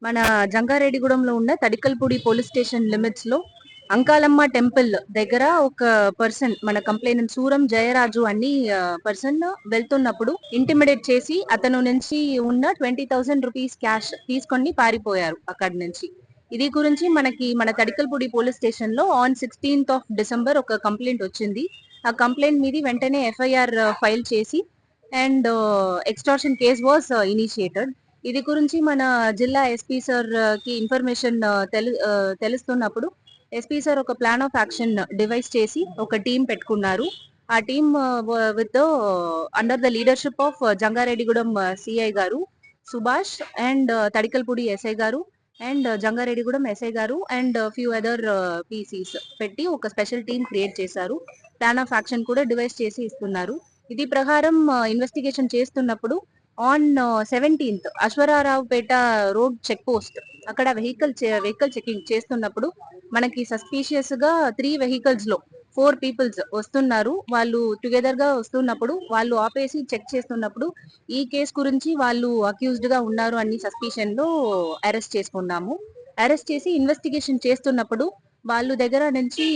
మన జంగారెడ్డిగూడెంలో ఉన్న Tadikalapudi police station limits లో అంకాలమ్మ టెంపుల్ దగ్గర ఒక పర్సన్ మన కంప్లైనెంట్ సూరం జయరాజు అని పర్సన్ వెళ్తున్నప్పుడు ఇంటిమిడేట్ చేసి అతను నుంచి ఉన్న 20,000 రూపీస్ క్యాష్ తీసుకొని పారిపోయారు అక్కడి నుంచి. ఇది గురించి మన తడికల్పూడి పోలీస్ స్టేషన్ లో ఆన్ 16th ఆఫ్ డిసెంబర్ ఒక కంప్లైంట్ వచ్చింది. ఆ కంప్లైంట్ మీది వెంటనే ఎఫ్ఐఆర్ ఫైల్ చేసి and extortion case was initiated. ఇది గురించి మన జిల్లా ఎస్పీ సార్ కి ఇన్ఫర్మేషన్ తెలుస్తున్నప్పుడు ఎస్పీ సార్ ఒక ప్లాన్ ఆఫ్ యాక్షన్ డివైస్ చేసి ఒక టీం పెట్టుకున్నారు. ఆ team with under the leadership of Jangareddygudem CI గారు సుభాష్ అండ్ తడికల్పూడి ఎస్ఐ గారు అండ్ జంగారెడ్డిగూడెం ఎస్ఐ గారు అండ్ ఫ్యూ అదర్ పీసీస్ పెట్టి ఒక స్పెషల్ టీం క్రియేట్ చేశారు. ప్లాన్ ఆఫ్ యాక్షన్ కూడా డివైస్ చేసి ఇస్తున్నారు. ఇది ప్రకారం ఇన్వెస్టిగేషన్ చేస్తున్నప్పుడు on 17th Aswaraopeta road check post అక్కడ వెహికల్ చెకింగ్ చేస్తున్నప్పుడు మనకి సస్పీషియస్ గా 3 వెహికల్స్ లో 4 పీపుల్స్ వస్తున్నారు. వాళ్ళు టుగెదర్ గా వస్తున్నప్పుడు వాళ్ళు ఆపేసి చెక్ చేస్తున్నప్పుడు ఈ కేసు గురించి వాళ్ళు అక్యూజ్డ్ గా ఉన్నారు అని సస్పిషన్ లో అరెస్ట్ చేసుకున్నాము. అరెస్ట్ చేసి ఇన్వెస్టిగేషన్ చేస్తున్నప్పుడు వాళ్ళు దగ్గర నుంచి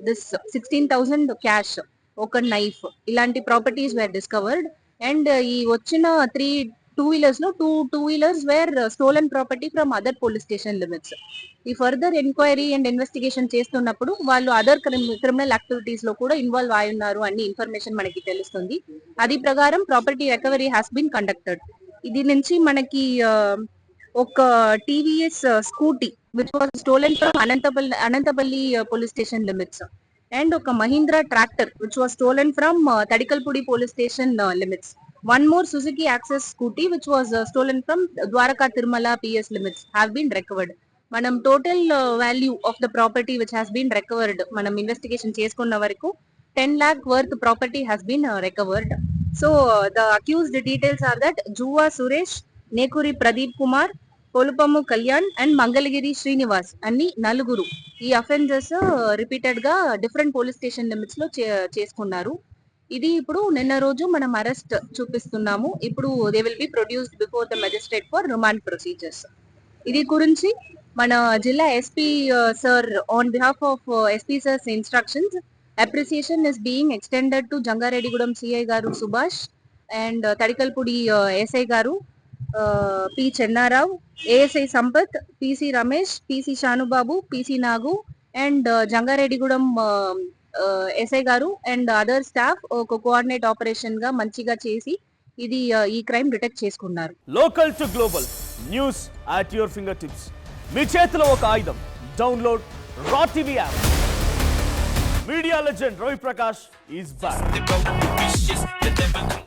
దిస్ 16,000 క్యాష్, ఒక నైఫ్, ఇలాంటి ప్రాపర్టీస్ వేర్ డిస్కవర్డ్. అండ్ ఈ వచ్చిన 3 టూ వీలర్స్ లో 2 two wheelers were stolen property from other police station limits. ఈ ఫర్దర్ ఎంక్వైరీ అండ్ ఇన్వెస్టిగేషన్ చేస్తున్నప్పుడు వాళ్ళు అదర్ క్రిమినల్ యాక్టివిటీస్ లో కూడా ఇన్వాల్వ్ అయి ఉన్నారు అని ఇన్ఫర్మేషన్ మనకి తెలుస్తుంది. అది ప్రకారం property recovery has been conducted. ఇది నుంచి మనకి ఒక TVS Scooty which was stolen from Anantapalli police station limits and oka Mahindra tractor which was stolen from Tadikalpudi police station limits. One more Suzuki Access scooty which was stolen from Dwaraka Tirumala PS limits have been recovered. Manam total value of the property which has been recovered manam investigation cheskunna varaku 10 lakh worth property has been recovered. So the accused details are that Juva Suresh, Nekuri Pradeep Kumar, Polupammu Kalyan and Mangalagiri Srinivas అన్ని నలుగురు ఈ offences repeated గా different police station limits లో చేసుకున్నారు. ఇది ఇప్పుడు నిన్న రోజు మనం అరెస్ట్ చూపిస్తున్నాము. ఇప్పుడు they will be produced before the magistrate for remand procedures. ఇది గురించి మన జిల్లా SP sir on behalf of SP sir's instructions appreciation is being extended to Jangareddygudem CI గారు సుభాష్ అండ్ తడికల్పూడి ఎస్ఐ గారు P Chennarao, ASI Sampath, PC Ramesh, PC Shanubabu, PC Nagu and Jangareddygudem SI గారు and other staff ఒక coordinate operation గా మంచిగా చేసి ఇది ఈ క్రైమ్ డిటెక్ట్ చేసుకున్నారు. Local to global news at your fingertips. మీ చేతిలో ఒక ఆయుధం. Download Raw TV app. Media legend Ravi Prakash is back.